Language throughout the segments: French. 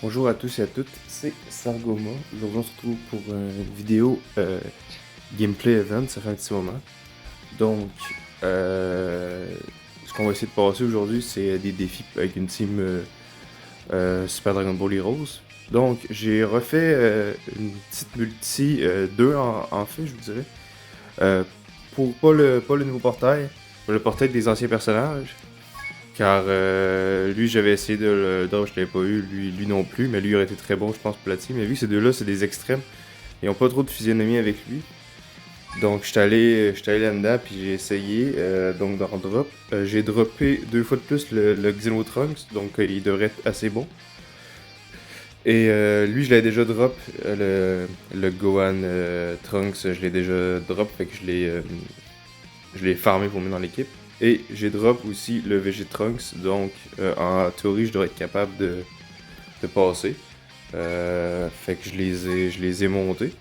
Bonjour à tous et à toutes, c'est Sargoma. Aujourd'hui, on se retrouve pour une vidéo gameplay event, ça fait un petit moment. Donc, ce qu'on va essayer de passer aujourd'hui, c'est des défis avec une team Super Dragon Ball Heroes. Donc, j'ai refait une petite multi 2 en fait, je vous dirais. Pour pas le nouveau portail, pour le portail des anciens personnages. Car lui, j'avais essayé de le dodge, je l'avais pas eu, lui non plus, mais lui il aurait été très bon, je pense, pour la team. Mais vu que ces deux-là, c'est des extrêmes, ils ont pas trop de physionomie avec lui. Donc, j'étais allé là-dedans, puis j'ai essayé, donc dans drop. J'ai droppé 2 fois de plus le Xenotrunks, donc il devrait être assez bon. Et lui, je l'avais déjà drop, le Gohan Trunks, je l'ai déjà drop, fait que je l'ai farmé pour mettre dans l'équipe. Et j'ai drop aussi le VG Trunks, donc en théorie je devrais être capable de passer. Fait que je les ai montés,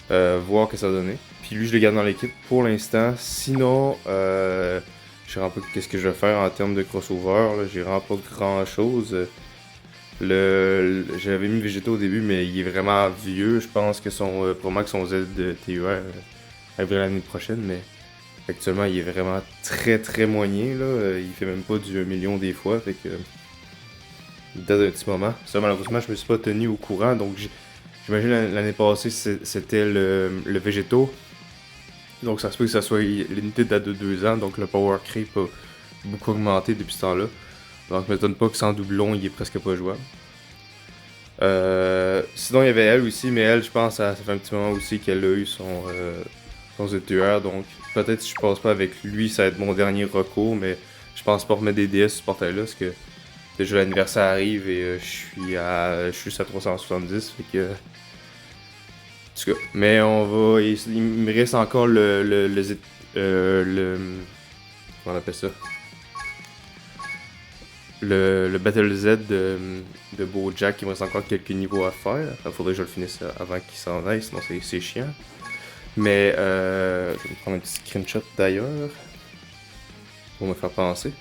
voir que ça donnait. Puis lui je le garde dans l'équipe pour l'instant. Sinon, je sais vraiment pas qu'est-ce que je vais faire en termes de crossover. J'ai vraiment pas grand chose. J'avais mis Végéto au début, mais il est vraiment vieux. Je pense que probablement que son Z de TUR arriverait l'année prochaine, mais actuellement, il est vraiment très très moyen, là. Il fait même pas du 1 million des fois, fait que il date d'un petit moment. Ça, malheureusement, je me suis pas tenu au courant, donc j'imagine l'année passée, c'était le Végéto. Donc ça se peut que ça soit l'unité date de 2 ans, donc le power creep a beaucoup augmenté depuis ce temps-là. Donc, m'étonne pas que sans doublon, il est presque pas jouable. Sinon, il y avait elle aussi, mais elle, je pense, ça fait un petit moment aussi qu'elle a eu son ZTR, donc peut-être si je passe pas avec lui, ça va être mon dernier recours, mais je pense pas remettre des DS sur ce portail-là, parce que déjà l'anniversaire arrive et je suis à 370, fait que... En tout cas, mais il me reste encore comment on appelle ça? Le Battle Z de Bojack, il me reste encore quelques niveaux à faire. Il faudrait que je le finisse avant qu'il s'en aille, sinon c'est chiant. Mais je vais prendre un petit screenshot d'ailleurs pour me faire penser.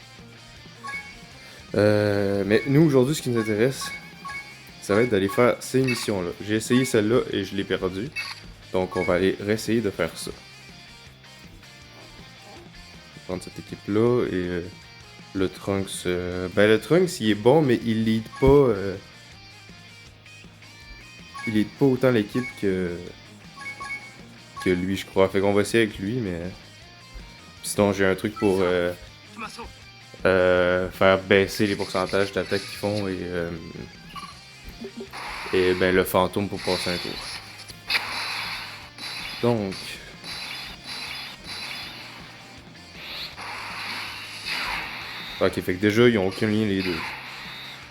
Mais nous aujourd'hui, ce qui nous intéresse, ça va être d'aller faire ces missions-là. J'ai essayé celle-là et je l'ai perdue. Donc on va aller réessayer de faire ça. Je vais prendre cette équipe-là et le Trunks. Le Trunks il est bon, mais il lead pas. Il lead pas autant l'équipe que lui, je crois. Fait qu'on va essayer avec lui, mais. Sinon, j'ai un truc pour faire baisser les pourcentages d'attaque qu'ils font et ben le fantôme pour passer un tour. Donc. Ok, fait que déjà, ils ont aucun lien les deux.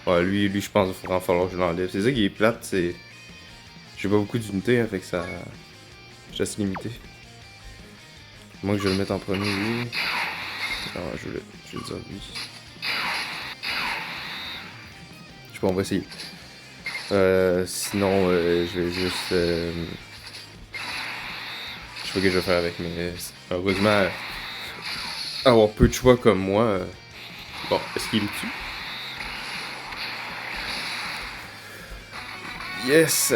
Ouais, lui je pense qu'il faudra en falloir que je l'enlève. C'est ça qui est plate, c'est. J'ai pas beaucoup d'unités, hein, fait que ça. Je suis assez limité. Moi que je vais le mettre en premier, lui. Non, je vais le dire lui. Je sais pas, on va essayer. Sinon, je vais juste. Je sais pas ce que je vais faire avec, mais heureusement, avoir peu de choix comme moi. Bon, est-ce qu'il me tue? Yes!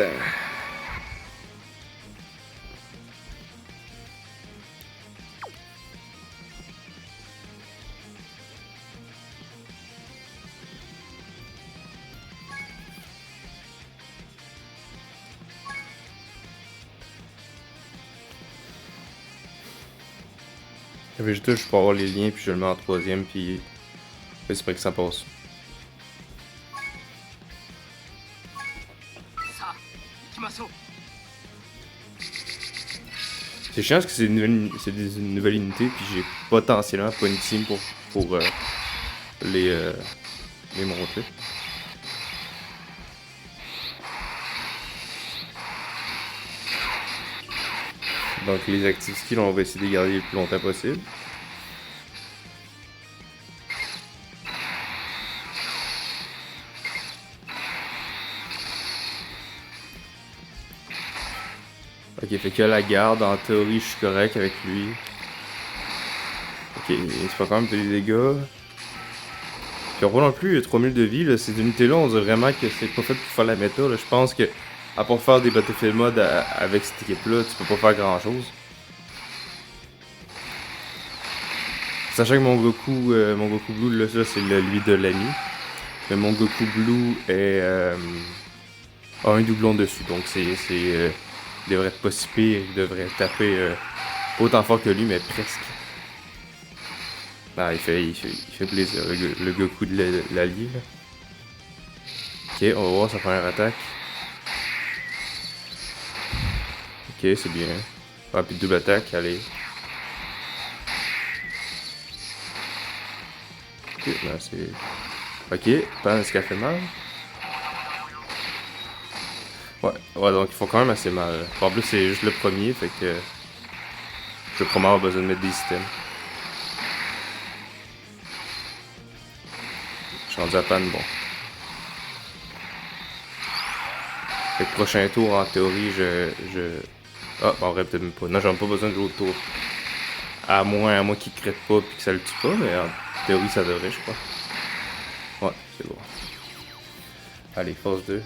Le Vegeta, je peux avoir les liens, puis je le mets en troisième, puis j'espère que ça passe. C'est chiant parce que c'est des nouvelles unités, puis j'ai potentiellement pas une team pour les, les montrer. Donc les active skills, on va essayer de les garder le plus longtemps possible. Ok, fait que la garde, en théorie, je suis correct avec lui. Ok, il se fait quand même des dégâts. Puis on voit non plus 3000 de vie, là, ces unités-là, on dirait vraiment que c'est pas fait pour faire la méta. Là. Je pense que, à part faire des Battlefield Mode avec cette équipe-là, tu peux pas faire grand-chose. Sachant que mon Goku Blue, là, ça, c'est lui de l'ami. Mais mon Goku Blue a un doublon dessus, donc il devrait être pas si pire, il devrait taper pas autant fort que lui, mais presque. Ah, il fait plaisir, le Goku de l'allié. Ok, on va voir sa première attaque. Ok, c'est bien. Ah, puis double attaque, allez. Ok, ben c'est... Ok, pas est-ce qu'elle fait mal? Ouais, donc ils font quand même assez mal. En plus, c'est juste le premier, fait que... Je vais probablement avoir besoin de mettre des systèmes. Je suis rendu à panne, bon. Fait que prochain tour, en théorie, Ah, bon, en vrai, peut-être même pas. Non, j'en ai pas besoin de l'autre tour. À moins qu'il crête pas puis que ça le tue pas, mais en théorie, ça devrait, je crois. Ouais, c'est bon. Allez, phase 2.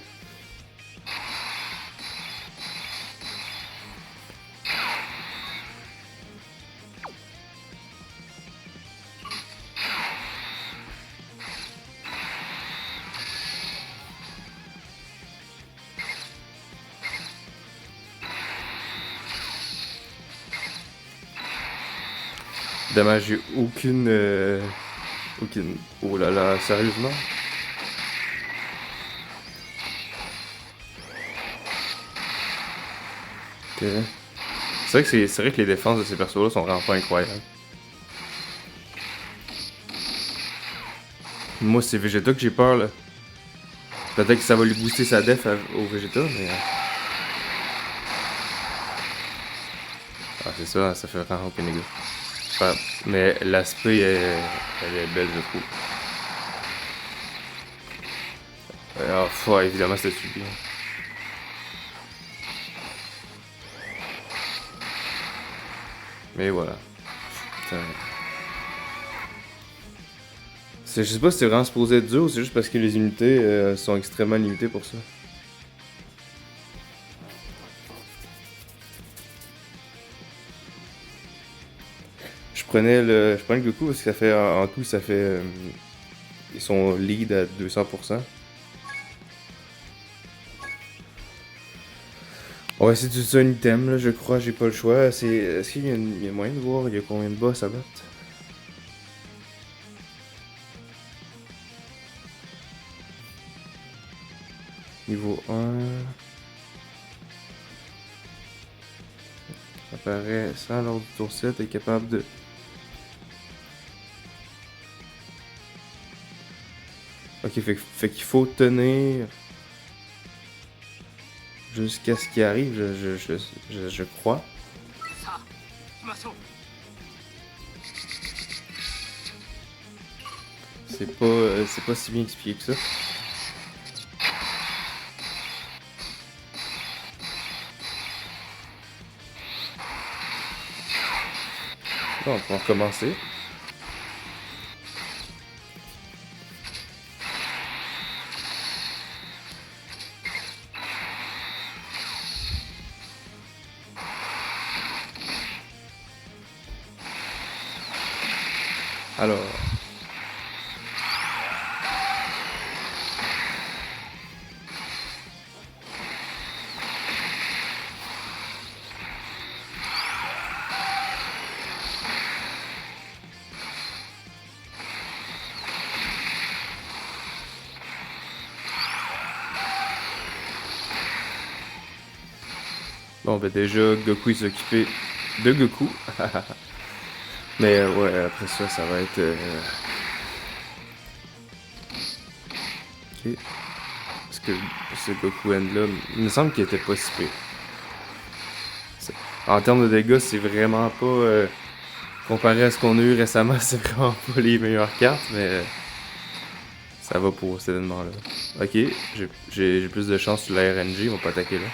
Dommage, j'ai aucune... Oh là là, sérieusement? Ok. C'est vrai que les défenses de ces persos-là sont vraiment pas incroyables. Moi, c'est Vegeta que j'ai peur, là. Peut-être que ça va lui booster sa def au Vegeta, mais... Ah, c'est ça fait vraiment aucun dégât. Enfin, mais l'aspect, elle est belle, je trouve. Ouais, évidemment, c'était subi. Mais voilà. Je sais pas si c'est vraiment supposé être dur ou c'est juste parce que les unités sont extrêmement limitées pour ça. Je prenais le Goku parce que ça fait en tout ça fait ils sont lead à 200%. On va essayer d'utiliser un item là, je crois, j'ai pas le choix. Est-ce qu'il y a moyen de voir il y a combien de boss à battre? Niveau 1. Apparaît sans lors du tour 7 est capable de. Ok, fait qu'il faut tenir jusqu'à ce qui arrive, je crois. C'est pas si bien expliqué que ça. Bon, on va recommencer. Alors. Bon, ben déjà, Goku il s'est occupé de Goku. Mais ouais, après ça va être... Ok. Parce que ce Goku End-là, il me semble qu'il était pas si pire. En termes de dégâts, c'est vraiment pas... comparé à ce qu'on a eu récemment, c'est vraiment pas les meilleures cartes, mais... ça va pour cet événement-là. Ok, j'ai plus de chance sur la RNG, on va pas attaquer là.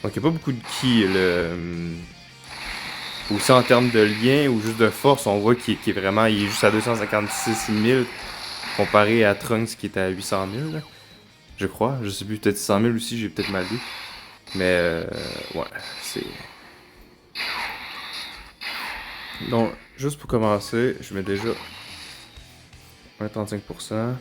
Donc il n'y a pas beaucoup de ki. Aussi en termes de lien ou juste de force, on voit qu'il est vraiment. Il est juste à 256 000 comparé à Trunks qui est à 800 000. Là, je crois. Je sais plus, peut-être 600 000 aussi, j'ai peut-être mal lu. Mais ouais, c'est. Donc, juste pour commencer, je mets déjà 35%.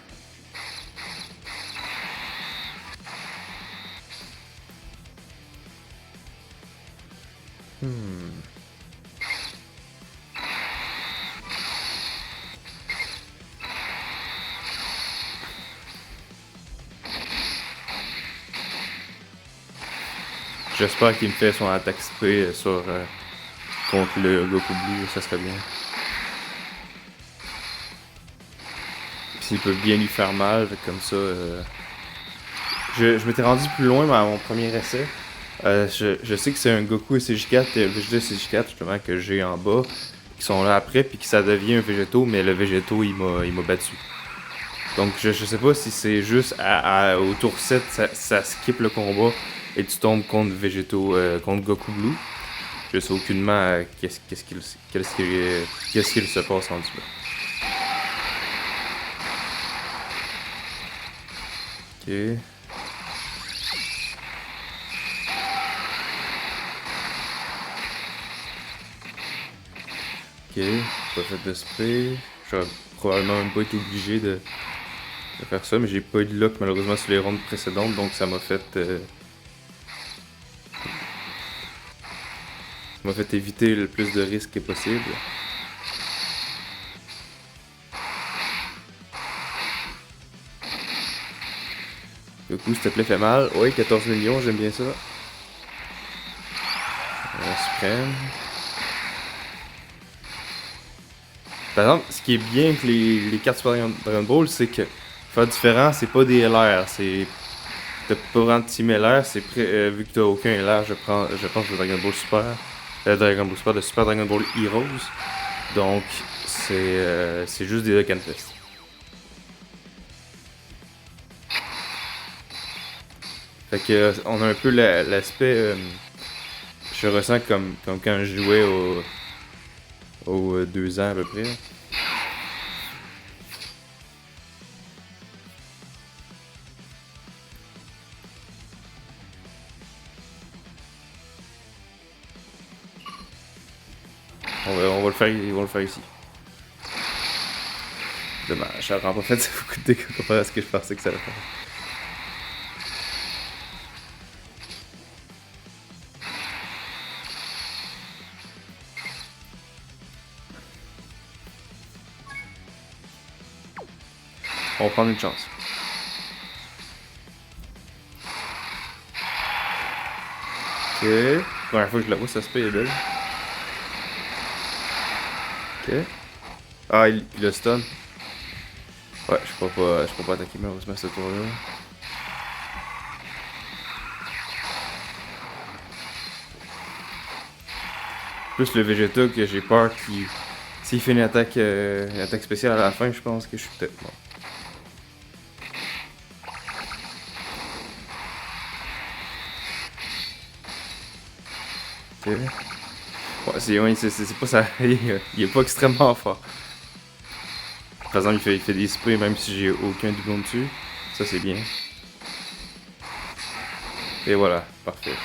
J'espère qu'il me fait son attaque spray sur contre le Goku Blue, ça serait bien. Puis s'il peut bien lui faire mal, comme ça. Je m'étais rendu plus loin à mon premier essai. Je sais que c'est un Goku SCJ4 et un Vegeta SCJ4 justement que j'ai en bas, qui sont là après, puis que ça devient un Végéto, mais le Végéto il m'a battu. Donc je sais pas si c'est juste au tour 7, ça skip le combat et tu tombes contre Végéto, contre Goku Blue. Je sais aucunement qu'est-ce qu'il se passe en dessous. Ok. Ok, pas fait de spray. J'aurais probablement même pas été obligé de faire ça, mais j'ai pas eu de luck malheureusement sur les rondes précédentes, donc ça m'a fait éviter le plus de risques possible. Du coup, s'il te plaît, fait mal. Oui, 14 millions, j'aime bien ça. Suprême. Par exemple, ce qui est bien avec les cartes Super Dragon Ball, c'est que faire différent, c'est pas des LR, c'est. T'as pas vraiment de team LR, c'est vu que t'as aucun LR, je pense le Dragon Ball Super. Dragon Ball Super, de Super Dragon Ball Heroes. Donc, c'est juste des Duck and Fist. Fait que, on a un peu l'aspect. Je ressens comme quand je jouais aux 2 ans à peu près. On va le faire, ils vont le faire ici. Dommage, ça rend pas fait beaucoup de dégâts comparé à ce que je pensais que ça allait faire. On va prendre une chance. Ok. Première fois que je la vois, ça se paye, belle. Ok. Ah, il a stun. Ouais, je peux pas attaquer malheureusement ce tour-là. Plus le Vegeta que j'ai peur qu'il. S'il fait une attaque spéciale à la fin, je pense que je suis peut-être mort. Ok. Ouais, c'est pas ça. Il est pas extrêmement fort. Par exemple, il fait des sprays même si j'ai aucun doublon dessus. Ça, c'est bien. Et voilà, parfait.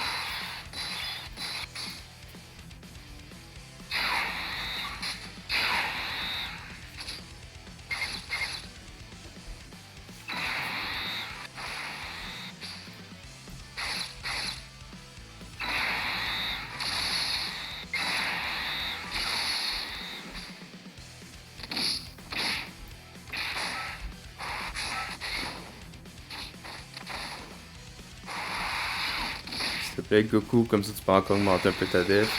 S'il te plaît, Goku, comme ça tu peux encore augmenter un peu ta def.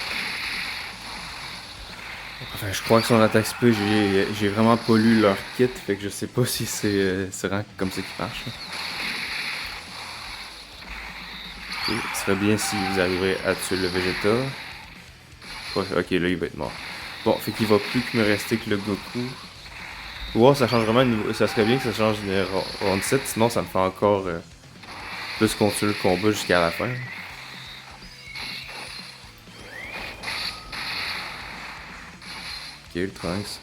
Enfin, je crois que son attaque SP, j'ai vraiment pas lu leur kit, fait que je sais pas si c'est vraiment comme ça qui marche. Ok, ce serait bien si vous arriverez à tuer le Vegeta. Ok, là il va être mort. Bon, fait qu'il va plus que me rester que le Goku. Wow, ça change vraiment de niveau. Ça serait bien que ça change de round 7, sinon ça me fait encore plus continuer le combat jusqu'à la fin. le Trunks.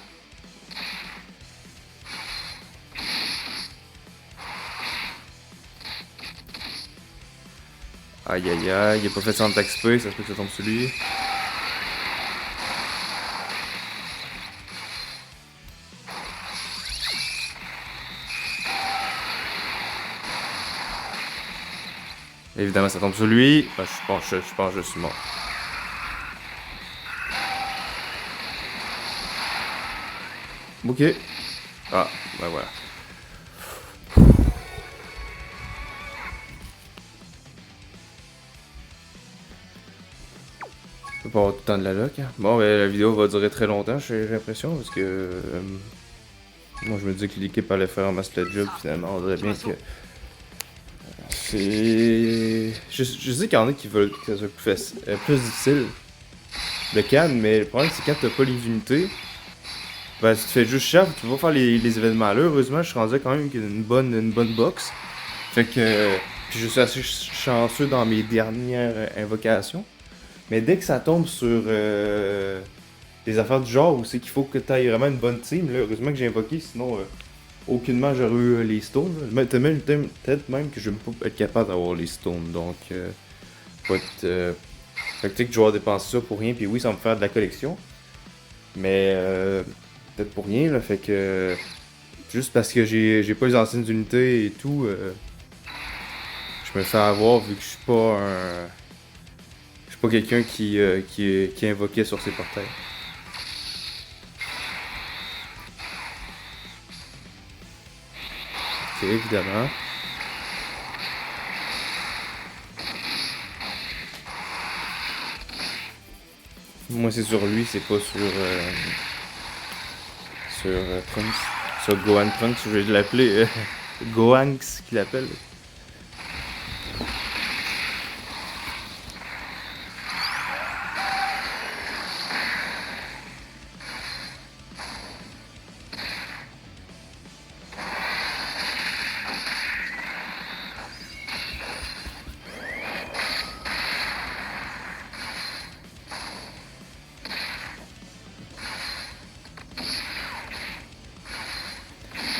Aïe aïe aïe, il a pas fait son attaque spé, ça se peut que ça tombe sur lui. Évidemment, ça tombe sur lui. Ben, je pense que je suis mort. Ok. Ah, ben voilà. Je vais pas avoir tout le temps de la luck. Hein. Bon, ben la vidéo va durer très longtemps, j'ai l'impression, parce que... moi, je me disais que l'équipe allait faire un masse le job, finalement, on dirait bien que... C'est... Je sais qu'il y en a qui veulent que ça soit plus difficile, le can, mais le problème, c'est quand t'as pas les unités, ben, tu te fais juste chef, tu vas faire les événements là. Heureusement, je suis rendu quand même avec une bonne box. Fait que... Puis je suis assez chanceux dans mes dernières invocations. Mais dès que ça tombe sur des affaires du genre où c'est qu'il faut que tu aies vraiment une bonne team, là, heureusement que j'ai invoqué, sinon aucunement j'aurais eu les stones. Peut-être même que je vais pas être capable d'avoir les stones. Donc, faut être. Fait que tu sais que je vais dépenser ça pour rien, puis oui, ça va me faire de la collection. Mais peut-être pour rien, là, fait que. Juste parce que j'ai pas les anciennes unités et tout, je me fais avoir vu que je suis pas un. Je suis pas quelqu'un qui invoquait sur ses portails. Ok, évidemment. Moi, c'est sur lui, c'est pas sur. Trunks. Sur Gohan Trunks, je vais l'appeler. Gohanks qu'il appelle.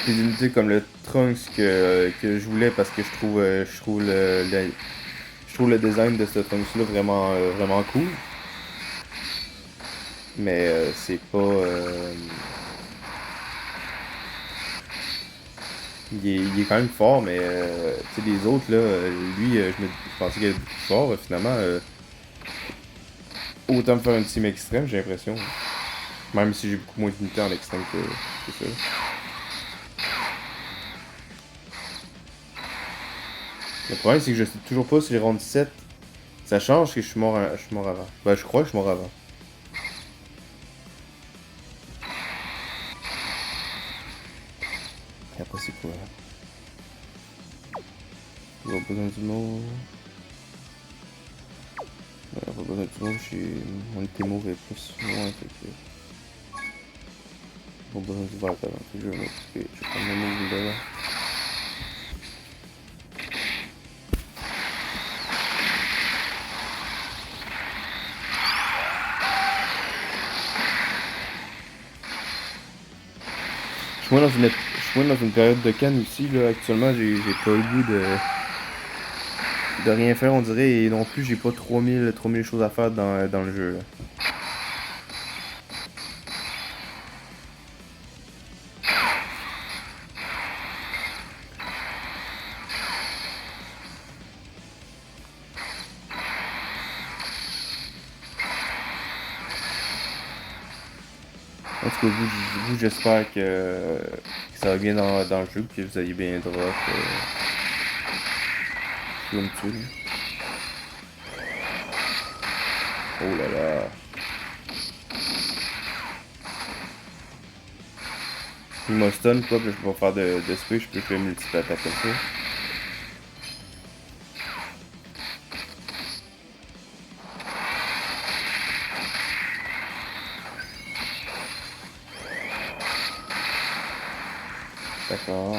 Des unités comme le Trunks que je voulais parce que je trouve le design de ce Trunks là vraiment vraiment cool. Mais c'est pas il est quand même fort, mais tu sais les autres là, lui je pensais qu'il était plus fort, finalement autant me faire une team extrême, j'ai l'impression. Même si j'ai beaucoup moins d'unités en extrême que ça. Le problème, c'est que je sais toujours pas si les rounds 7, ça change que je suis mort avant. Ben, je crois que je suis mort avant. Et après, c'est quoi? Il va pas besoin du mot. Ouais, il va pas besoin du mot, mon Timo est plus loin, fait que. Il va pas besoin du vert avant, fait que je vais m'occuper. Je vais prendre le mot de là. Je suis moins dans une période de canne aussi, là. Actuellement, j'ai pas le goût de rien faire, on dirait, et non plus, j'ai pas 3000 choses à faire dans le jeu, là. En tout cas, vous j'espère que ça va bien dans le jeu, que vous allez bien drop. Je vais me tuer. Oh là là. Il m'a stun, quoi, puis je peux pas faire de spray, je peux faire multiple attaque comme ça. D'accord.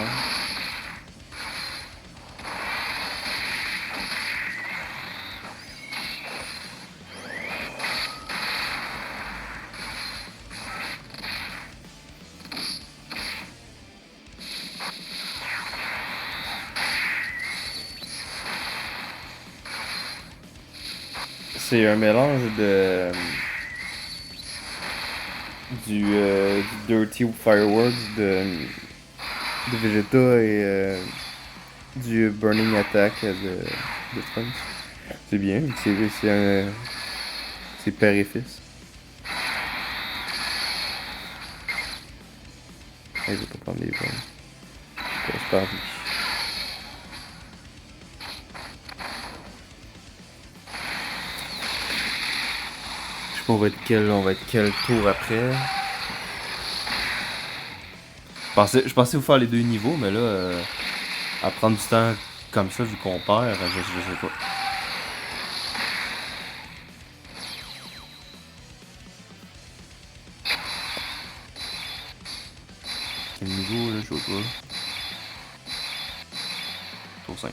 C'est un mélange du Dirty Fireworks de Vegeta et du Burning Attack de Trunks. C'est bien, c'est père et fils. Je vais pas prendre les pommes. C'est pas grave. Je sais pas on va être quel tour après. Je pensais vous faire les deux niveaux, mais là, à prendre du temps comme ça, vu qu'on perd, je sais pas. Quel niveau là, je vois pas. Tour 5.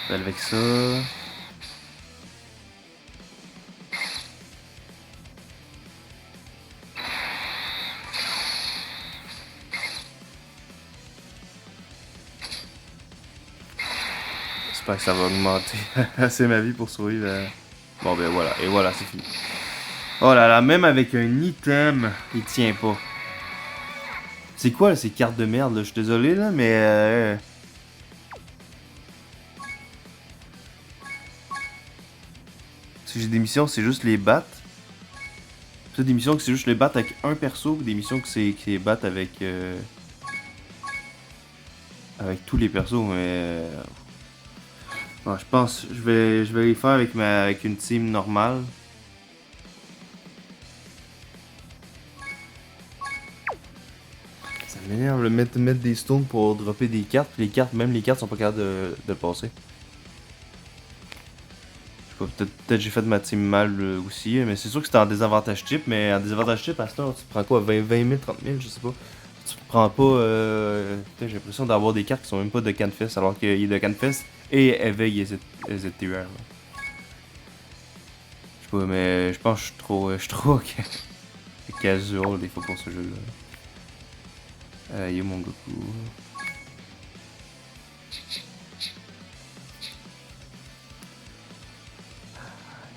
Avec ça. J'espère que ça va augmenter assez ma vie pour survivre. Bon ben voilà, et voilà, c'est fini. Oh là là, même avec un item, il tient pas. C'est quoi là, ces cartes de merde là? Je suis désolé là, mais si j'ai des missions, c'est juste les battre. C'est des missions que c'est juste les battre avec un perso, ou des missions que c'est les battre avec avec tous les persos, mais bon, je pense je vais les faire avec une team normale. Ça m'énerve de mettre des stones pour dropper des cartes, puis même les cartes sont pas capables de passer. Peut-être j'ai fait de ma team mal aussi, mais c'est sûr que c'était en désavantage type, mais en désavantage type, à ce temps, tu prends quoi, 20 000, 30 000, je sais pas. Tu prends pas, j'ai l'impression d'avoir des cartes qui sont même pas de Canfest, alors qu'il y a de Canfest et Éveil et ZTR. Je sais pas, mais je pense que je suis trop casual des fois pour ce jeu-là. Yo mon Goku.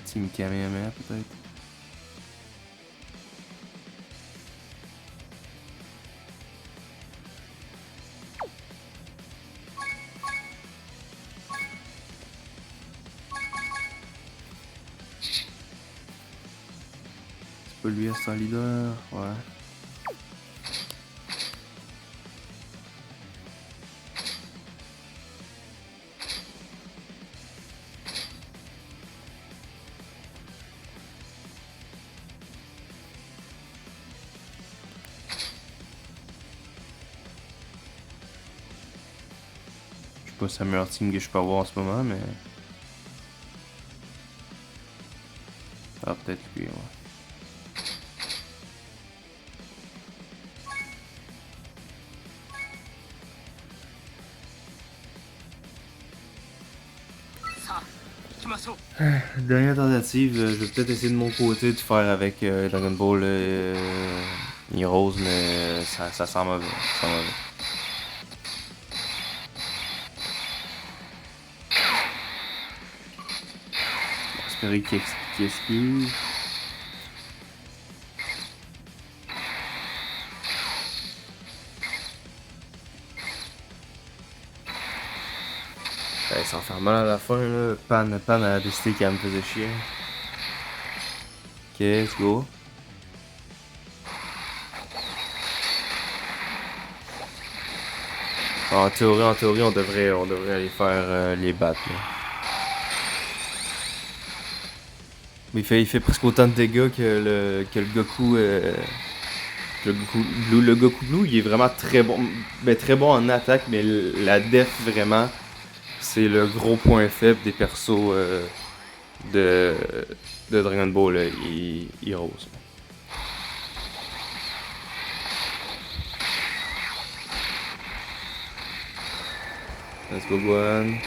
Team Kamehameha peut-être. C'est pas lui à son leader, ouais. C'est pas le meilleur team que je peux avoir en ce moment, mais. Ah, peut-être lui, ouais. Dernière tentative, je vais peut-être essayer de mon côté de faire avec Dragon Ball Heroes, mais ça sent mauvais. Ça sent mauvais. Espérer qu'il excuse. Ça va faire mal à la fin, là. Pan a décidé qu'elle me faisait chier. Ok, let's go. En théorie, on devrait aller faire les battre, là. Mais il fait presque autant de dégâts que le Goku. Le Goku Blue, il est vraiment très bon. Ben, très bon en attaque, mais la def, vraiment, c'est le gros point faible des persos de Dragon Ball Heroes. Let's go, Gohan.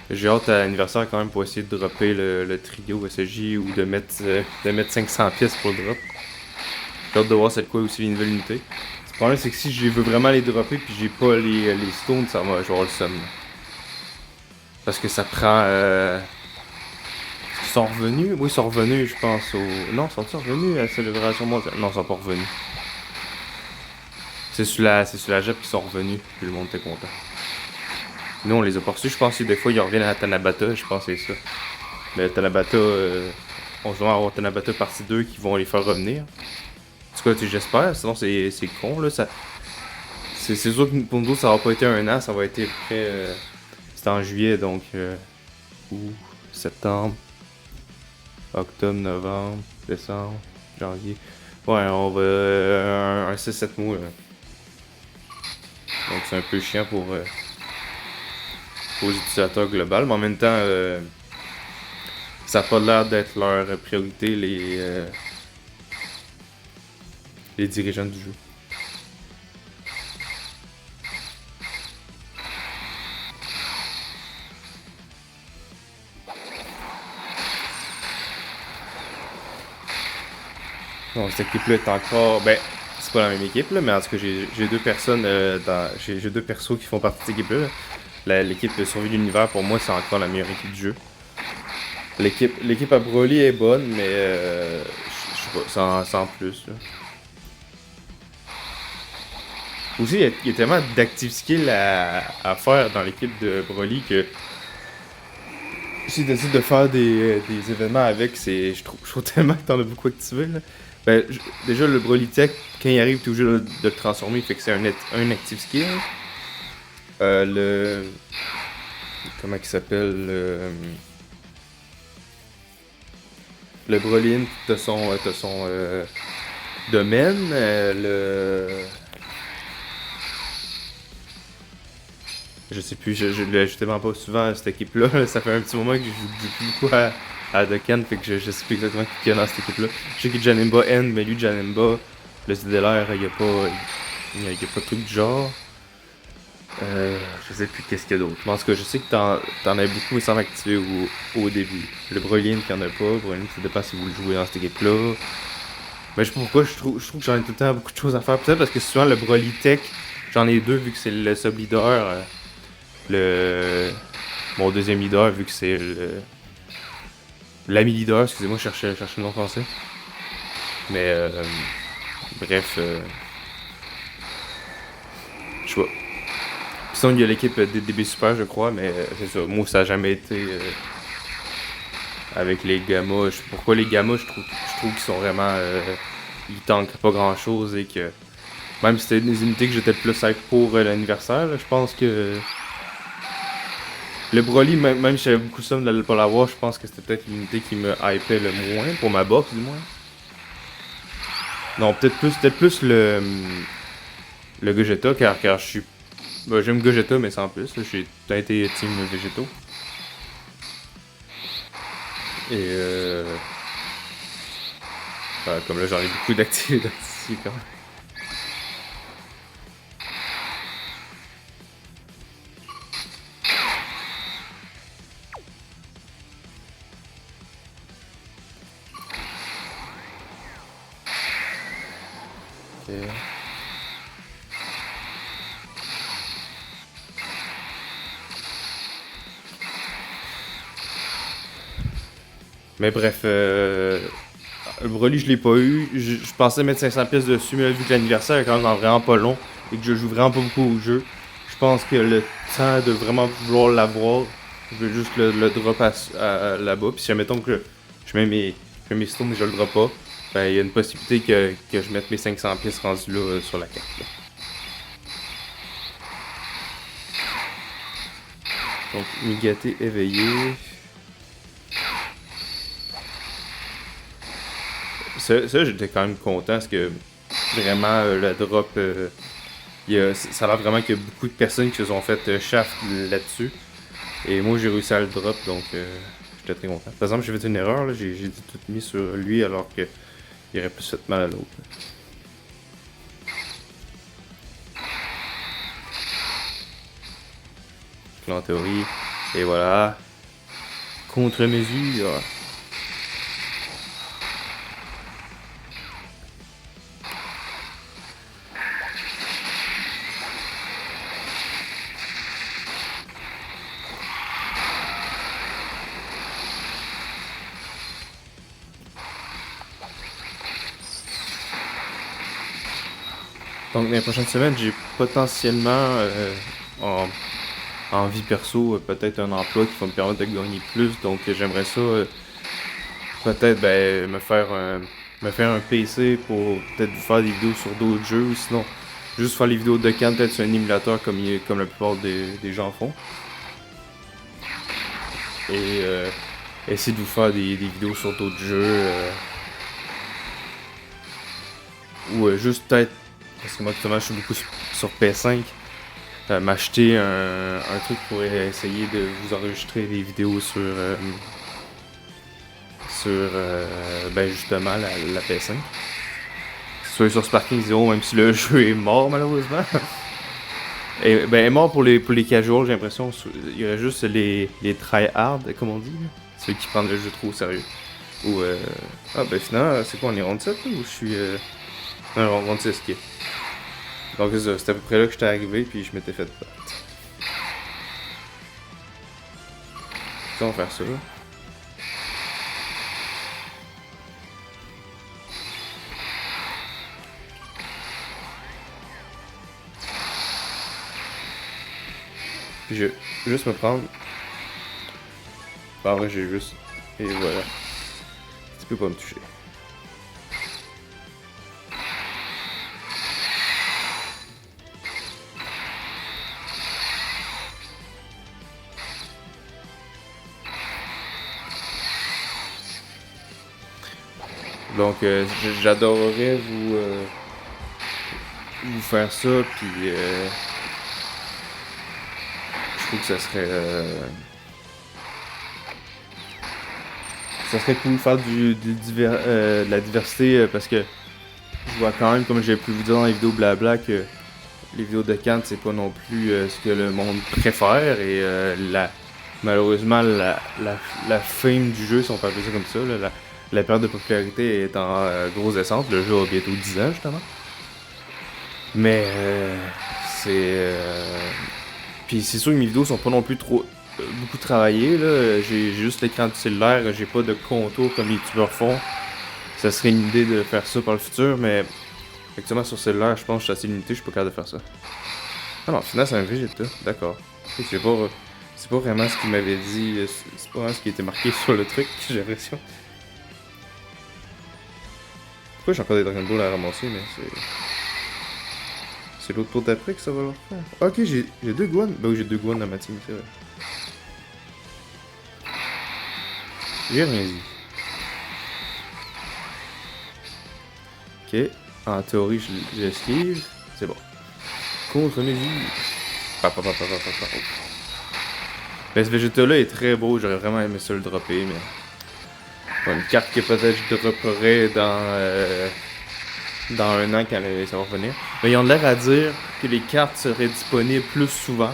J'ai hâte à l'anniversaire quand même pour essayer de dropper le trio SJ ou de mettre 500 pièces pour le drop. J'ai hâte de voir c'est quoi aussi les nouvelles unités. Le problème c'est que si je veux vraiment les dropper puis j'ai pas les stones, ça va, je vais avoir le seum. Parce que ça prend... Ils sont revenus? Oui, ils sont revenus, je pense, au... Non, sont-ils revenus à la célébration mondiale? Non, ils sont pas revenus. C'est sur la Jap qu'ils sont revenus, puis le monde était content. Nous, on les a pas reçus, je pense que des fois, ils reviennent à Tanabata, je pense que c'est ça. Mais Tanabata, on va avoir Tanabata partie 2 qui vont les faire revenir. En tout cas, j'espère, sinon c'est con, là. C'est sûr que pour nous, ça va pas été un an, ça va être près... C'était en juillet, donc... Août, septembre, octobre, novembre, décembre, janvier. Ouais, on va... un 6-7 mois, là. Donc c'est un peu chiant pour les utilisateurs globaux, mais en même temps, ça n'a pas l'air d'être leur priorité, les dirigeants du jeu. Bon, cette équipe-là est encore... Ben, c'est pas la même équipe, là, mais en tout cas, j'ai deux personnes j'ai deux persos qui font partie de cette équipe-là. L'équipe de survie de l'univers, pour moi, c'est encore la meilleure équipe du jeu. L'équipe à Broly est bonne, mais je sais pas, sans plus. Là. Aussi, il y a tellement d'active skills à faire dans l'équipe de Broly que si tu décides de faire des événements avec, je trouve tellement que t'en as beaucoup activé. Là. Ben, déjà, le Broly Tech, quand il arrive, t'es obligé de le transformer, fait que c'est un active skill. Le. Comment il s'appelle le Broly, t'as son domaine. Je sais plus, je l'ai tellement pas souvent à cette équipe-là. Ça fait un petit moment que je joue plus beaucoup à Dokkan, fait que je sais plus exactement qui est dans cette équipe-là. Je sais qu'il y a Janemba N, mais lui, Janemba, le ZLR, il y a pas de truc du genre. Je sais plus qu'est-ce qu'il y a d'autre. Mais en tout cas, je sais que t'en as beaucoup, mais sans activer au début. Le Broly, qu'il n'y en a pas. Broly, ça dépend si vous le jouez dans cette équipe-là. Mais je sais pas pourquoi, je trouve que j'en ai tout le temps beaucoup de choses à faire. Peut-être parce que souvent, le Broly Tech, j'en ai deux, vu que c'est le sub-leader. Mon deuxième leader, vu que c'est l'ami leader, excusez-moi, je cherchais le nom français. Mais bref, je sais pas. Sinon, il y a l'équipe DB Super, je crois, mais c'est ça. Moi, ça a jamais été avec les Gamma. Pourquoi les Gamma, je trouve qu'ils sont vraiment... ils tankent pas grand-chose et que... Même si c'était des unités que j'étais le plus hype pour l'anniversaire, je pense que... Le Broly, même si j'avais beaucoup de somme de pas l'avoir, je pense que c'était peut-être l'unité qui me hypait le moins, pour ma box du moins. Non, peut-être plus le Gogeta, car je suis... Ben, j'aime Gogeta, mais sans plus. J'ai tout été team Végétaux. Et comme là, j'en ai beaucoup d'actifs quand même. Okay. Mais bref, le Broly, je l'ai pas eu. Je pensais mettre 500 pièces dessus, mais vu que l'anniversaire est quand même vraiment pas long et que je joue vraiment pas beaucoup au jeu, je pense que le temps de vraiment vouloir l'avoir, je veux juste le drop là-bas. Puis si admettons que je mets mes stones et je le drop pas, ben il y a une possibilité que je mette mes 500 pièces rendues là sur la carte. Là. Donc, Migaté éveillé. Ça, j'étais quand même content parce que vraiment le drop, ça a l'air vraiment qu'il y a beaucoup de personnes qui se sont fait shaft là-dessus. Et moi j'ai réussi à le drop donc j'étais très content. Par exemple, j'ai fait une erreur, là, j'ai tout mis sur lui alors qu'il aurait plus fait mal à l'autre. En théorie. Et voilà. Contre-mesure. Donc, dans les prochaines semaines, j'ai potentiellement en, en vie perso peut-être un emploi qui va me permettre de gagner plus. Donc, j'aimerais ça peut-être me faire un PC pour peut-être vous faire des vidéos sur d'autres jeux ou sinon juste faire les vidéos de camp peut-être sur un émulateur comme la plupart des gens font. Et essayer de vous faire des vidéos sur d'autres jeux ou juste peut-être parce que moi actuellement je suis beaucoup sur PS5 m'acheter un truc pour essayer de vous enregistrer des vidéos sur justement la PS5. Soit sur Sparking Zero, même si le jeu est mort malheureusement. Et ben est mort pour les casuals, j'ai l'impression. Il y aurait juste les try-hard, comme on dit. Là. Ceux qui prennent le jeu trop au sérieux. Ou ah ben finalement, c'est quoi, on est round 7 là, ou je suis. Non, round 6, ok. Donc c'est ça, c'était à peu près là que j'étais arrivé, puis je m'étais fait battre. On va faire ça. Puis je vais juste me prendre. En vrai, j'ai juste. Et voilà. Tu peux pas me toucher. Donc, j'adorerais vous faire ça, puis je trouve que ça serait cool de faire de la diversité parce que je vois quand même, comme j'ai pu vous dire dans les vidéos blabla, que les vidéos de Kant, c'est pas non plus ce que le monde préfère et malheureusement, la fame du jeu, si on peut appeler ça comme ça, là, la perte de popularité est en grosse descente. Le jeu a bientôt 10 ans, justement. Mais c'est. Puis c'est sûr que mes vidéos sont pas non plus trop beaucoup travaillées. Là. J'ai juste l'écran du cellulaire, j'ai pas de contour comme les youtubeurs font. Ça serait une idée de faire ça par le futur, mais effectivement sur cellulaire, je pense que je suis assez limité, je suis pas capable de faire ça. Ah non, finalement c'est un Vegeta, d'accord. C'est pas vraiment ce qu'il m'avait dit, c'est pas vraiment ce qui était marqué sur le truc, j'ai l'impression. Pourquoi j'ai encore des Dragon Ball à ramasser, mais c'est. C'est l'autre tour d'après que ça va leur faire. Ah, ok, j'ai deux Gohan. Bah oui, j'ai deux Gohan dans ma team, c'est vrai. J'ai rien dit. Ok, en théorie, j'esquive. C'est bon. Contre-mesure. Oh. Ben, ce Vegeta-là est très beau, j'aurais vraiment aimé ça le dropper, mais. Bon, une carte que peut-être je dropperais dans un an quand ça va revenir. Mais ils ont l'air à dire que les cartes seraient disponibles plus souvent.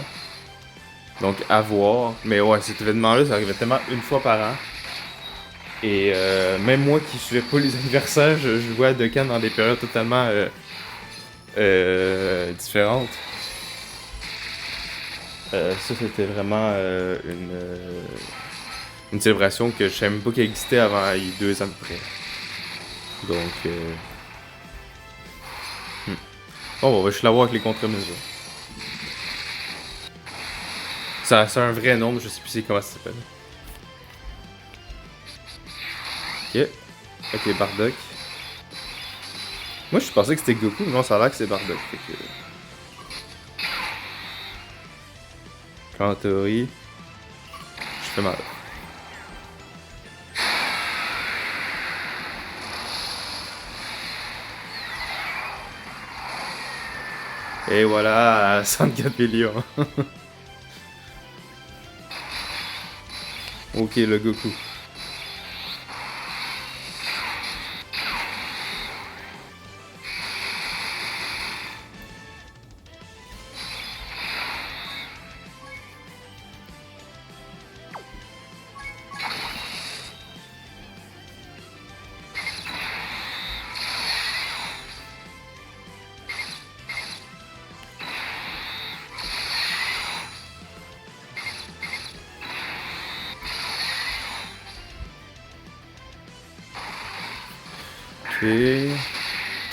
Donc à voir. Mais ouais, cet événement-là, ça arrivait tellement une fois par an. Et même moi qui suivais pas les anniversaires, je jouais à Dokkan dans des périodes totalement différentes. Ça, c'était vraiment une célébration que je savais même pas qu'elle existait avant il y a 2 ans de près. Donc, bon, on va juste l'avoir avec les contre-mesures. C'est un vrai nombre, je sais plus comment ça s'appelle. Ok. Ok, Bardock. Moi, je pensais que c'était Goku, mais non, ça a l'air que c'est Bardock. En théorie, je fais mal. Et voilà, 104 millions. Ok, le Goku. fait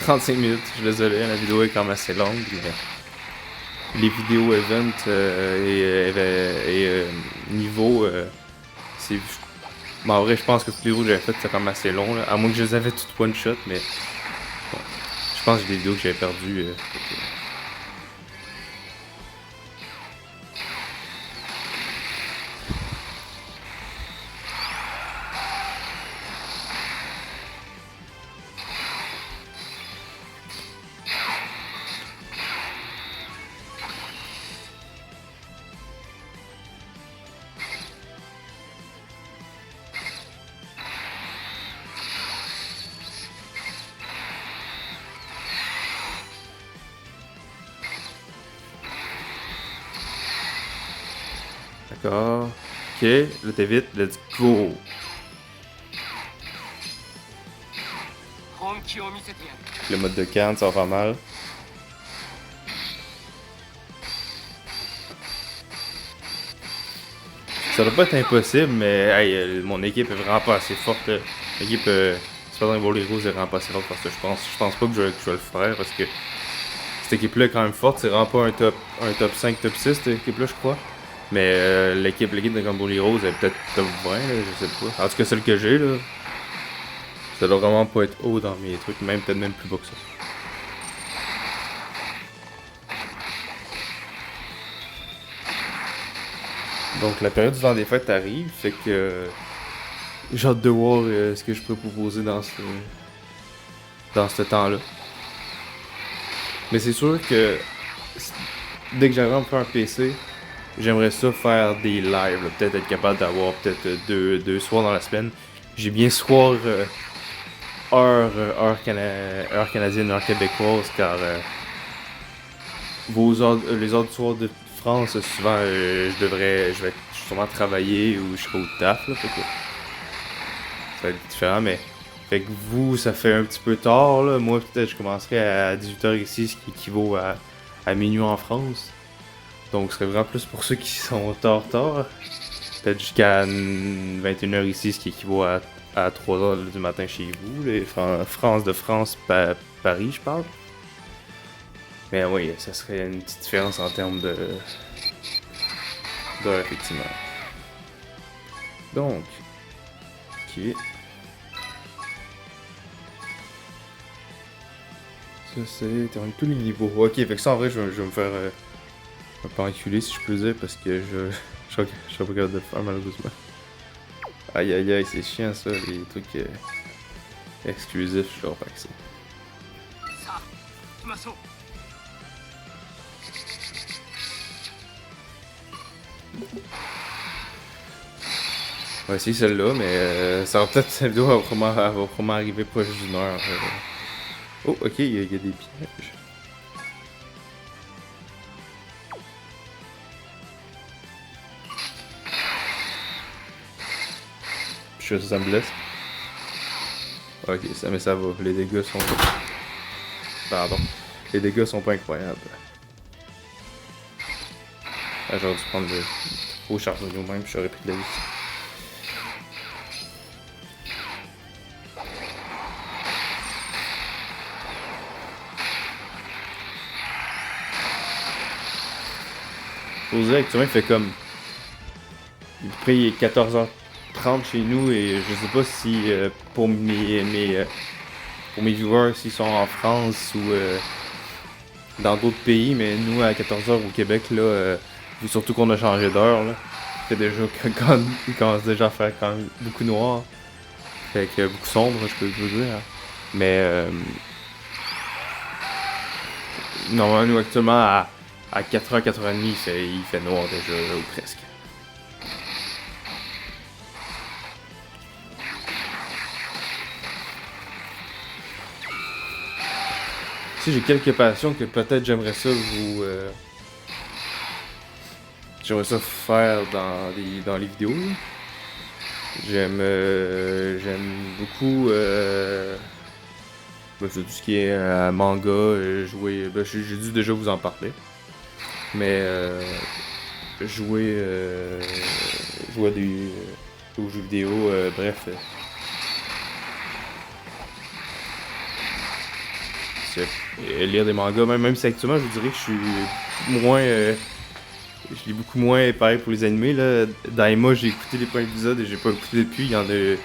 35 minutes, je suis désolé, la vidéo est quand même assez longue, mais les vidéos event et niveau, c'est... Bon, en vrai, je pense que toutes les vidéos que j'avais faites, c'est quand même assez long, là, à moins que je les avais toutes one shot, mais bon, je pense que j'ai des vidéos que j'avais perdues. D'accord. Ok, là t'es vite, let's go. Le mode de canne, ça va faire mal. Ça doit pas être impossible, mais hey, mon équipe est vraiment pas assez forte. L'équipe Spadring Volley Heroes est vraiment pas assez forte parce que je pense pas que je vais le faire parce que cette équipe-là est quand même forte. C'est vraiment pas un top 5, top 6 cette équipe-là, je crois. Mais l'équipe de Dragon Ball Heroes est peut-être top 20, là, je sais pas. En tout cas, celle que j'ai, là, ça doit vraiment pas être haut dans mes trucs, même peut-être même plus bas que ça. Donc la période du temps des fêtes arrive, fait que j'ai hâte de voir ce que je peux proposer dans ce temps-là. Mais c'est sûr que dès que j'arrive à me faire un PC, j'aimerais ça faire des lives, peut-être être capable d'avoir peut-être deux soirs dans la semaine. J'ai bien soir heure canadienne, heure québécoise, car les heures du soir de France, souvent je vais sûrement travailler ou je serai au taf, là, fait que ça va être différent, mais fait que vous, ça fait un petit peu tard, là. Moi, peut-être je commencerai à 18h ici, ce qui équivaut à minuit en France. Donc, ce serait vraiment plus pour ceux qui sont tard. Peut-être jusqu'à 21h ici, ce qui équivaut à 3h du matin chez vous. Les France de France, Paris, je parle. Mais oui, ça serait une petite différence en termes d'heure, effectivement. Donc, ok. Ça, c'est terminé tous les niveaux. Ok, fait que ça, en vrai, je vais me faire un peu enculer, si je peux dire, parce que je suis pas capable de le faire, malheureusement. Aïe aïe aïe, c'est chiant ça, les trucs exclusifs, je leur fais que ça. On va essayer celle-là, mais ça va peut-être, cette vidéo elle va vraiment arriver proche d'une heure. Oh, ok, il y a des pièges. Je suis sûr que ça me blesse. Ok, mais ça va, les dégâts sont... Pardon. Les dégâts sont pas incroyables. Ah, j'aurais dû prendre le gros charbonnier même, puis j'aurais pris de la vie. Faut dire actuellement il fait comme... Après il est 14h30 chez nous et je sais pas si pour mes viewers s'ils sont en France ou dans d'autres pays, mais nous à 14h au Québec là, surtout qu'on a changé d'heure là, c'est déjà quand il commence déjà à faire quand même beaucoup noir. Fait que beaucoup sombre, je peux vous dire. Hein. Mais normalement nous actuellement à 4h, 4h30 il fait noir déjà ou presque. Si j'ai quelques passions que peut-être j'aimerais ça vous j'aimerais ça faire dans les vidéos. J'aime beaucoup tout ce qui est manga, jouer. J'ai dû déjà vous en parler. Mais jouer à aux jeux vidéo, bref. plus lire des mangas, même si actuellement je vous dirais que je suis moins... je lis beaucoup moins pareil pour les animés. Là. Daima, j'ai écouté les premiers épisodes et j'ai pas écouté depuis. Il y en a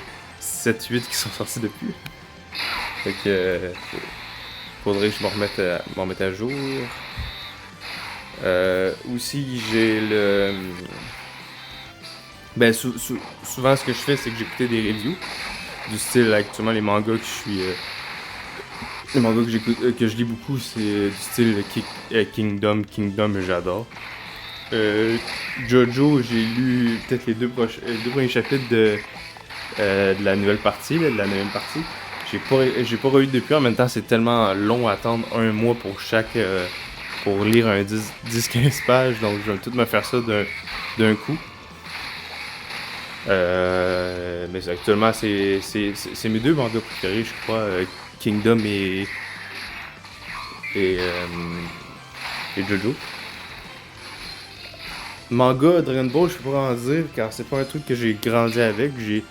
7-8 qui sont sortis depuis. Fait que faudrait que je m'en remette à jour. Aussi, j'ai le... Ben, souvent, ce que je fais, c'est que j'écoutais des reviews. Du style, actuellement, les mangas que je suis... les mangas que j'écoute, que je lis beaucoup, c'est du style Kingdom, j'adore. Jojo, j'ai lu peut-être les deux premiers chapitres de la nouvelle partie, là, de la 9e partie. J'ai pas relu depuis, en même temps c'est tellement long à attendre un mois pour pour lire un 10-15 pages, donc je vais tout me faire ça d'un coup. Mais actuellement c'est mes deux mangas préférés, je crois, Kingdom et Jojo. Manga Dragon Ball, je peux pas en dire car c'est pas un truc que j'ai grandi avec. J'ai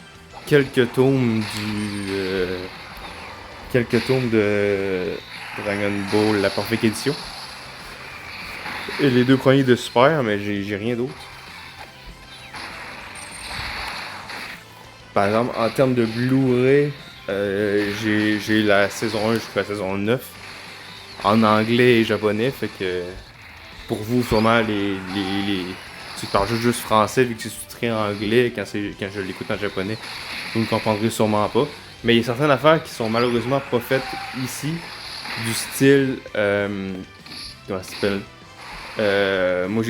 quelques tomes de Dragon Ball, la Perfect Edition. Et les deux premiers de Super, mais j'ai rien d'autre. Par exemple, en termes de Blu-ray, j'ai la saison 1 jusqu'à la saison 9 en anglais et japonais, fait que pour vous, sûrement, tu parles juste français vu que c'est sous-titré en anglais quand je l'écoute en japonais, vous ne comprendrez sûrement pas. Mais il y a certaines affaires qui sont malheureusement pas faites ici, du style, comment ça s'appelle? Moi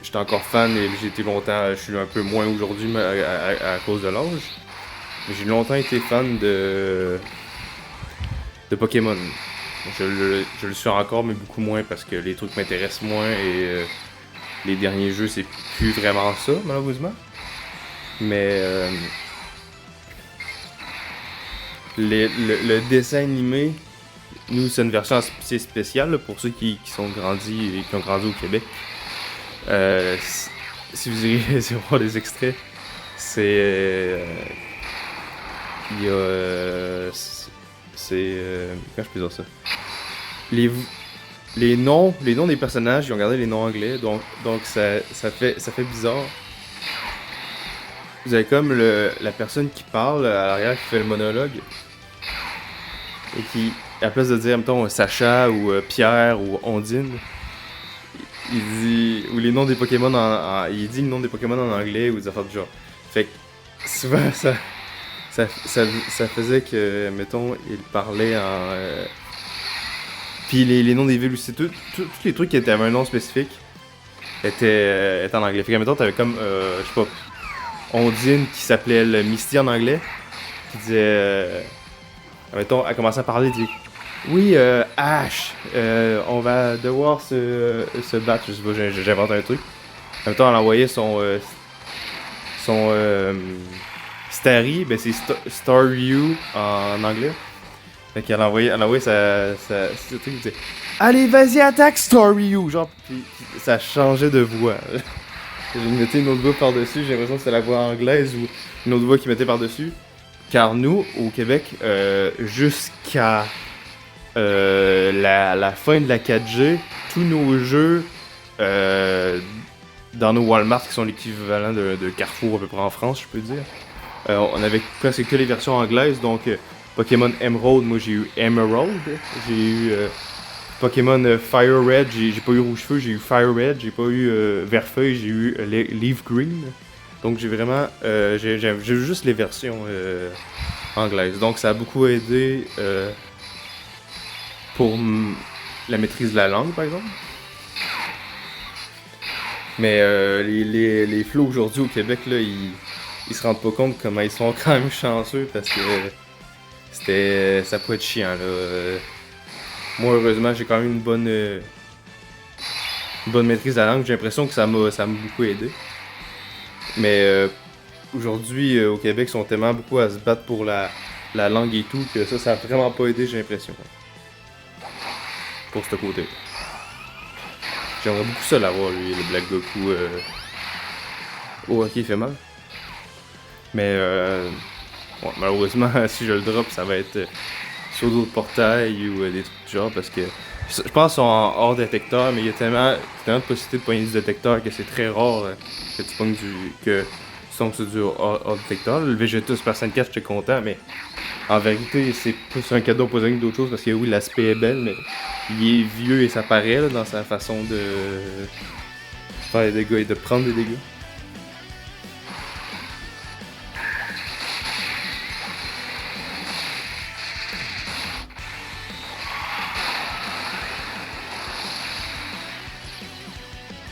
j'étais encore fan et j'ai été longtemps, je suis un peu moins aujourd'hui à cause de l'âge. Mais j'ai longtemps été fan de Pokémon. Je le suis encore, mais beaucoup moins parce que les trucs m'intéressent moins et les derniers jeux, c'est plus vraiment ça, malheureusement. Mais le dessin animé, nous, c'est une version assez spéciale là, pour ceux qui sont grandis et qui ont grandi au Québec. Si vous irez voir les extraits, c'est... il y a... comment je peux dire ça? Les noms des personnages, ils ont gardé les noms anglais, donc ça fait bizarre. Vous avez comme la personne qui parle à l'arrière, qui fait le monologue, et qui, à la place de dire, mettons, Sacha ou Pierre ou Ondine, il dit, ou les noms des Pokémon il dit le nom des Pokémon en anglais ou des affaires du genre. Fait que souvent ça faisait que, mettons, il parlait en... Puis les noms des villes aussi, tous les trucs qui avaient un nom spécifique étaient en anglais. Fait que, mettons, t'avais comme, je sais pas, Ondine qui s'appelait le Misty en anglais, qui disait, mettons, elle commençait à parler, elle dit oui, Ash, on va devoir se battre, je sais pas, j'invente un truc. En même temps, elle envoyait son Starry, ben c'est Staryu en anglais. Fait qu'elle envoyait ce truc, elle disait allez, vas-y, attaque Staryu, genre, pis ça changeait de voix. J'ai mettais une autre voix par-dessus, j'ai l'impression que c'était la voix anglaise ou une autre voix qui mettait par-dessus. Car nous, au Québec, jusqu'à la fin de la 4G, tous nos jeux dans nos Walmart, qui sont l'équivalent de Carrefour à peu près en France, je peux dire, on avait presque que les versions anglaises, donc Pokémon Emerald, moi j'ai eu Emerald, j'ai eu Pokémon Fire Red, j'ai pas eu Rouge Feu, j'ai eu Fire Red, j'ai pas eu Vert Feuille, j'ai eu Leaf Green. Donc j'ai vraiment, j'ai eu juste les versions anglaises. Donc ça a beaucoup aidé pour la maîtrise de la langue, par exemple. Mais les flots aujourd'hui au Québec, là, ils se rendent pas compte comment ils sont quand même chanceux parce que ça peut être chiant, là. Moi, heureusement, j'ai quand même une bonne maîtrise de la langue. J'ai l'impression que ça m'a beaucoup aidé. Mais aujourd'hui, au Québec, ils sont tellement beaucoup à se battre pour la langue et tout que ça a vraiment pas aidé, j'ai l'impression. Pour ce côté. J'aimerais beaucoup ça l'avoir, lui, le Black Goku. Oh, ok, il fait mal. Mais malheureusement, si je le drop, ça va être saut d'autres portails ou des trucs du genre parce que je pense qu'ils sont en hors détecteur, mais il y a tellement de possibilités de pogner du détecteur que c'est très rare que tu pognes que tu tombes sur du hors détecteur. Le Vegeta Super Saiyan 4, j'étais content, mais en vérité, c'est plus un cadeau empoisonné que d'autres choses parce que oui, l'aspect est belle, mais il est vieux et ça paraît là, dans sa façon de faire des dégâts et de prendre des dégâts.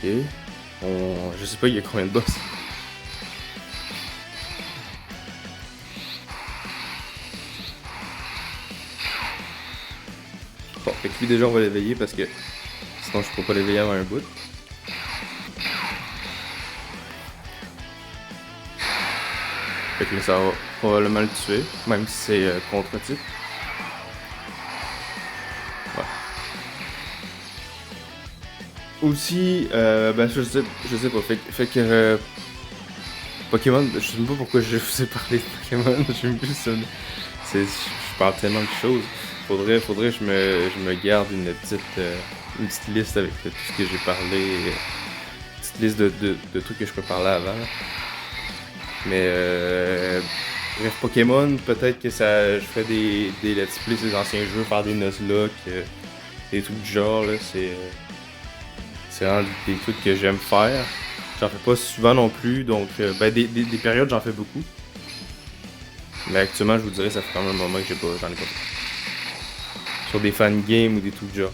Ok. Je sais pas, il y a combien de boss. Bon, fait que lui déjà on va l'éveiller parce que sinon je pourrais pas l'éveiller avant un bout. Fait que là ça va probablement le tuer, même si c'est contre-type. Ouais. Aussi, ben je sais pas, fait que Pokémon, je sais même pas pourquoi je vous ai parlé de Pokémon, j'aime plus ça. Je parle tellement de choses. Faudrait que je me garde une petite liste avec tout ce que j'ai parlé, une petite liste de trucs que je peux parler avant. Mais bref, Pokémon, peut-être que je ferais des let's play des anciens jeux, faire des Nuzlocke, des trucs du genre, là, c'est vraiment des trucs que j'aime faire. J'en fais pas souvent non plus, donc ben des périodes j'en fais beaucoup. Mais actuellement je vous dirais ça fait quand même un moment que j'en ai pas fait. Sur des fan games ou des trucs du genre.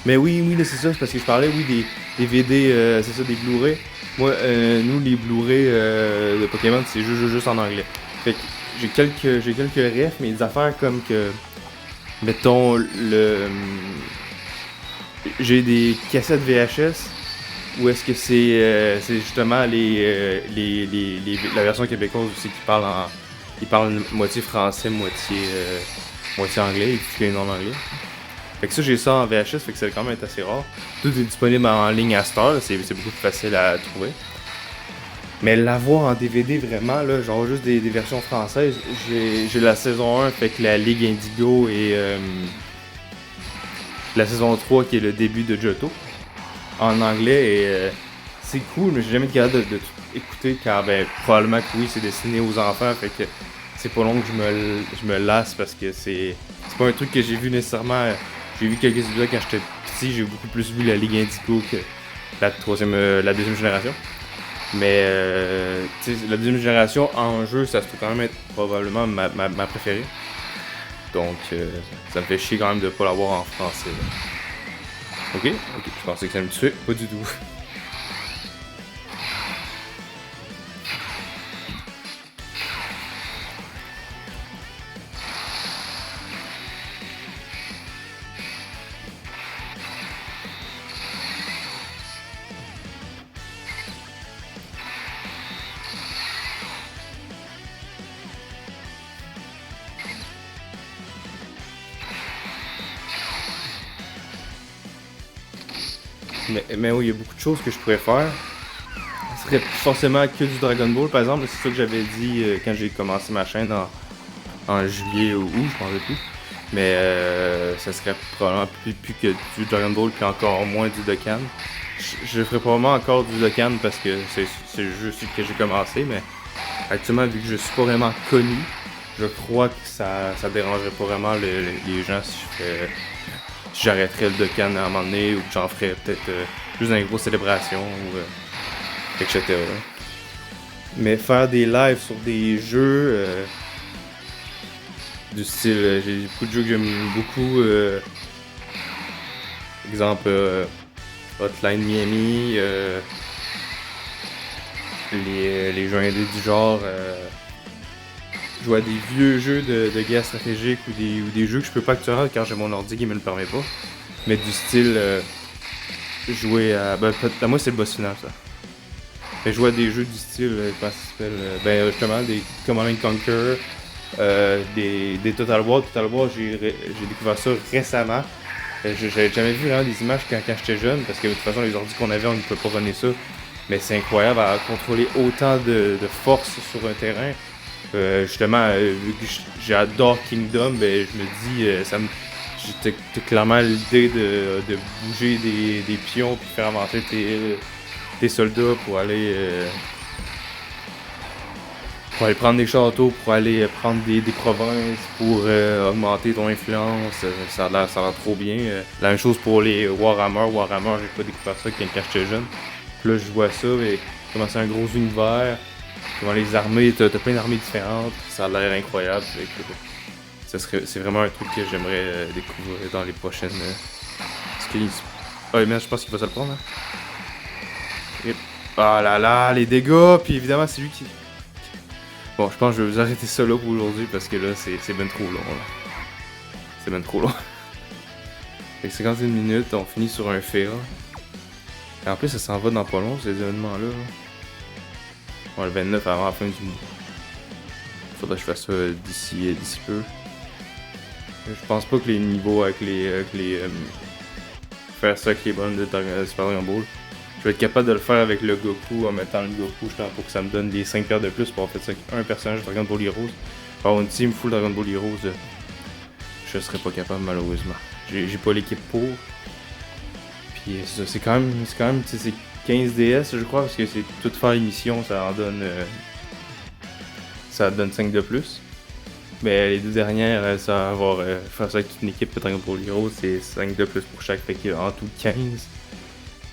Mais oui, là c'est ça, c'est parce que je parlais des DVD, c'est ça, des Blu-ray. Moi, nous les Blu-ray de Pokémon c'est juste en anglais. Fait que j'ai quelques refs, mais des affaires comme que mettons j'ai des cassettes VHS où est-ce que c'est justement la version québécoise aussi qui parle moitié français, moitié anglais, et puis non anglais. Fait que ça j'ai ça en VHS, fait que c'est quand même assez rare. Tout est disponible en ligne à Star, c'est beaucoup plus facile à trouver. Mais l'avoir en DVD vraiment là, genre juste des versions françaises, j'ai la saison 1 fait que la Ligue Indigo et la saison 3 qui est le début de Johto en anglais et c'est cool, mais j'ai jamais été capable de tout écouter car ben probablement que oui c'est destiné aux enfants, fait que c'est pas long que je me lasse parce que c'est pas un truc que j'ai vu nécessairement. J'ai vu quelques épisodes quand j'étais petit, j'ai beaucoup plus vu la Ligue Indigo que la deuxième génération. Mais la deuxième génération en jeu, ça se trouve quand même être probablement ma préférée. Donc ça me fait chier quand même de pas l'avoir en français. Là. Ok, je pensais que ça me tuait, pas du tout. Mais oui, il y a beaucoup de choses que je pourrais faire. Ce serait forcément que du Dragon Ball, par exemple. C'est ça que j'avais dit quand j'ai commencé ma chaîne en juillet ou août, je m'en rappelle plus. Mais ça serait probablement plus que du Dragon Ball, puis encore moins du Dokkan. Je ferais probablement encore du Dokkan parce que c'est juste que j'ai commencé, mais actuellement, vu que je suis pas vraiment connu, je crois que ça dérangerait pas vraiment les gens si j'arrêterais le Dokkan à un moment donné ou que j'en ferais peut-être juste une grosse célébration ou etc. Mais faire des lives sur des jeux du style, j'ai beaucoup de jeux que j'aime beaucoup. Exemple Hotline Miami, les jeux indés du genre. Jouer à des vieux jeux de guerre stratégique ou des jeux que je peux pas actuellement car j'ai mon ordi qui me le permet pas. Mais du style jouer à. À moi c'est le boss final ça. Mais jouer à des jeux du style, comment ça s'appelle justement des Command & Conquer, des Total War. Total War j'ai découvert ça récemment. J'avais jamais vu vraiment des images quand j'étais jeune parce que de toute façon les ordi qu'on avait on ne peut pas runner ça. Mais c'est incroyable à contrôler autant de force sur un terrain. Justement, vu que j'adore Kingdom, ben je me dis, t'as clairement l'idée de bouger des pions puis faire avancer tes soldats pour aller prendre des châteaux, pour aller prendre des provinces, pour augmenter ton influence. Ça a l'air trop bien. La même chose pour les Warhammer. Warhammer, j'ai pas découvert ça quand j'étais jeune. Puis là, je vois ça, et comment c'est un gros univers. Comment les armées, t'as plein d'armées différentes. Ça a l'air incroyable. C'est vraiment un truc que j'aimerais découvrir dans les prochaines. Ah, mais je pense qu'il va se le prendre. Hein? Ah là là, les dégâts. Puis évidemment, c'est lui qui. Bon, je pense que je vais vous arrêter ça là pour aujourd'hui parce que là, c'est ben trop long. Là. C'est ben trop long. Fait que 51 minutes, on finit sur un fail. Et en plus, ça s'en va dans pas long, ces événements-là. Bon, le 29 avant la fin du mois. Faudrait que je fasse ça d'ici peu. Je pense pas que les niveaux avec les faire ça avec les bonnes de Super Dragon Ball. Je vais être capable de le faire avec le Goku en mettant le Goku justement pour que ça me donne des 5 paires de plus pour en fait ça avec un personnage de Dragon Ball Heroes. Alors une team full Dragon Ball Heroes, je serais pas capable malheureusement. J'ai pas l'équipe pour. Puis c'est quand même c'est 15 DS je crois parce que c'est tout faire les missions, ça donne 5 de plus. Mais les deux dernières, ça va avoir faire ça avec toute une équipe de Dragon Ball Heroes, c'est 5 de plus pour chaque, fait qu'en tout 15.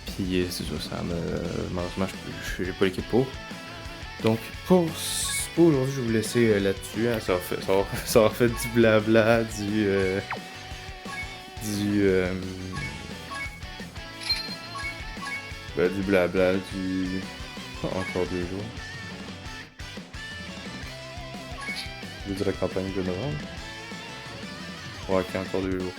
Puis c'est ça, malheureusement, j'ai pas l'équipe pour. Donc, pour aujourd'hui, je vais vous laisser là-dessus. Hein. Ça va fait du blabla, du blabla, encore 2 jours. Je veux dire la campagne de novembre. Ouais, ok, encore 2 jours.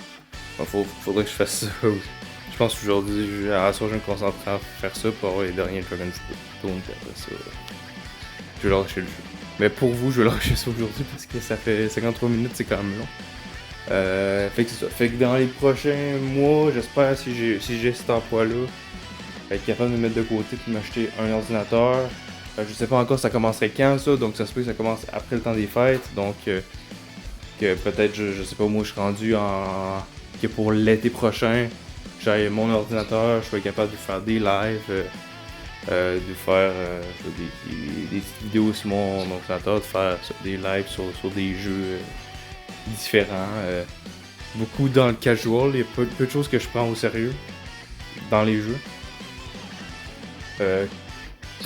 Bon, faudrait que je fasse ça. Je pense qu'aujourd'hui, à la soirée, je vais me concentrer à faire ça pour avoir les derniers Dragon's Stone, puis après ça, je vais lâcher le jeu. Mais pour vous, je vais lâcher ça aujourd'hui parce que ça fait 53 minutes, c'est quand même long. Fait que c'est ça. Fait que dans les prochains mois, j'espère, si j'ai cet emploi-là, être capable de me mettre de côté et de m'acheter un ordinateur. Je sais pas encore ça commencerait quand ça, donc ça se peut que ça commence après le temps des fêtes. Donc que peut-être, je sais pas, moi je suis rendu que pour l'été prochain, j'ai mon ordinateur, je suis capable de faire des lives, de faire des vidéos sur mon ordinateur, de faire des lives sur des jeux différents. Beaucoup dans le casual, il y a peu de choses que je prends au sérieux dans les jeux.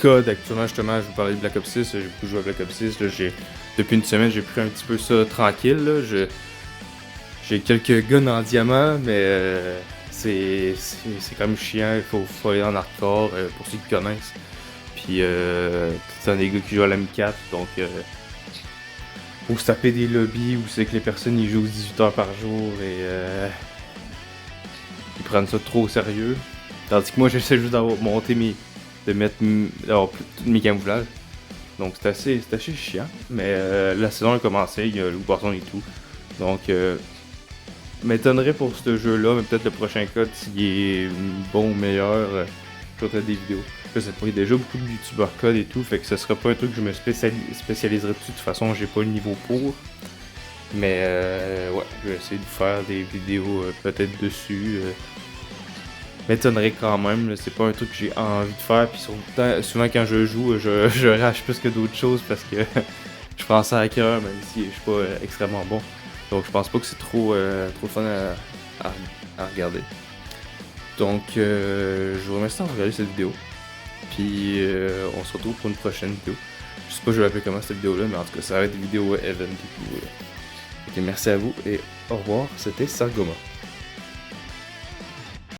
Code, actuellement, justement, je vous parlais de Black Ops 6, j'ai beaucoup joué à Black Ops 6, là, depuis une semaine, j'ai pris un petit peu ça tranquille, là, j'ai quelques guns en diamant, mais c'est quand même chiant, il faut aller en hardcore, pour ceux qui connaissent, puis c'est des gars qui jouent à l'M4, donc faut se taper des lobbies où c'est que les personnes ils jouent 18 heures par jour et ils prennent ça trop au sérieux, tandis que moi j'essaie juste d'avoir tous mes camouflages. Donc c'est assez chiant. Mais la saison a commencé, il y a le poisson et tout. Donc m'étonnerait pour ce jeu-là, mais peut-être le prochain code s'il est bon ou meilleur, je ferai des vidéos. Je sais pas, il y a déjà beaucoup de youtubeurs code et tout, fait que ce sera pas un truc que je me spécialiserai dessus. De toute façon, j'ai pas le niveau pour. Mais ouais, je vais essayer de faire des vidéos peut-être dessus. M'étonnerait quand même, c'est pas un truc que j'ai envie de faire, puis souvent quand je joue, je rage plus que d'autres choses parce que je prends ça à cœur, même si je suis pas extrêmement bon. Donc je pense pas que c'est trop fun à regarder. Donc je vous remercie d'avoir regardé cette vidéo, puis on se retrouve pour une prochaine vidéo. Je sais pas je vais l'appeler comment cette vidéo là, mais en tout cas ça va être une vidéo event et tout. Ok, merci à vous et au revoir, c'était Sargoma.